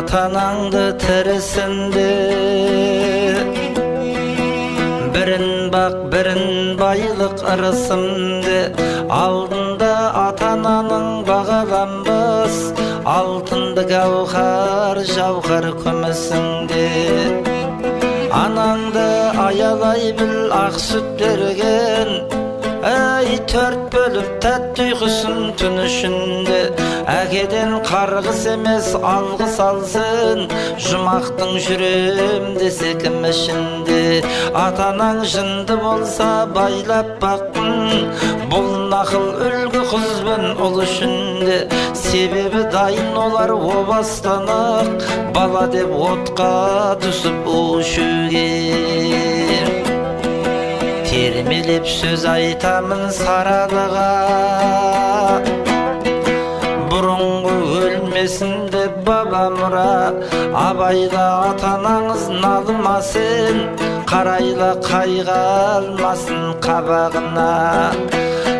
ата-анаңды тірісінде. Бірін бақ, бірін байлық ырысымды, алдында ата-ананың бағаланбас, алтынды гауһар, жауһар күмісінде. Анаңды аялай біл, ақ сүт берген, әй төрт бөліп тәтті ұйқысын түн ішінде. Әкеден қарғыс емес алғыс алсын, жұмақтың жүрем десе кім ішінде. Ата-анаң жынды болса байлап бақтың, бұл нақыл үлгі қызбен ұл ішінде. Себебі дайын олар о бастан-ақ, бала деп отқа түсіп ұшуге. Термелеп сөз айтамын саралыға, бұрынғы өлмесін деп бабамыра. Абайла ата-анаңыз налымасын, қарайла қайға алмасын қабағына.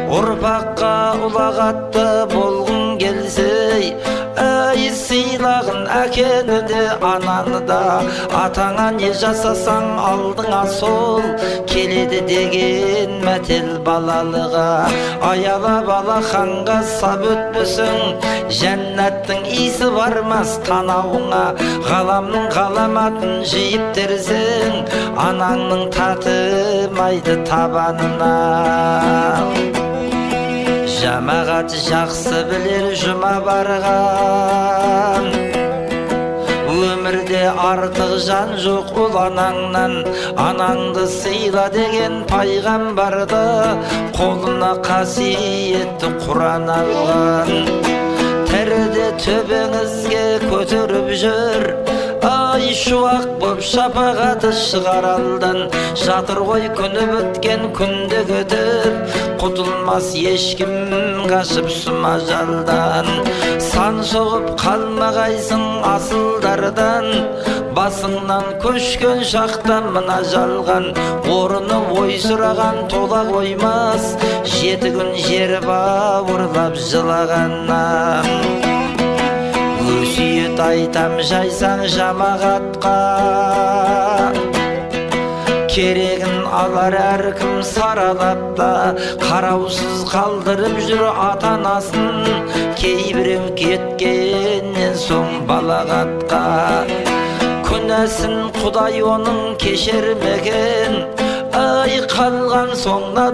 Ұрпаққа ұлағатты болғың келсе, әй сыйлағын әкені де ананы да. Атаңа не жасасаң алдыңа сол келеді деген мәтел балалыға. Аяла бала ханға сап өтпесің, жәннаттың иісі бармас танауыңа. Ғаламның ғаламатын жиып терсең, анаңның татымайды табанына. Жамағат жақсы білер жұма барған, өмірде артық жан жоқ ол анаңнан. Анаңды сыйла деген пайғамбарды, қолына қасиетті Құран алған. Тіріде төбеңізге көтеріп жүр, ай шуақ боп шапағаты шығар алдан. Жатыр ғой күні біткен күнде көтіп, құтылмас ешкім қашып сұма жалдан. Сан соғып қалмағайсың асылдардан, басыңнан көшкен шақта мына жалған. Орыны ой сұраған тола қоймас, 7 күн жер бауырлап жылағаннан. Өсиет айтам жайсаң жамағатқа, керегін алар әркім саралап та. Қараусыз қалдырып жүр ата-анасын, кейбіреу кеткеннен соң балағатқа. Күнәсін Құдай оның кешермеген, ай қалған соңна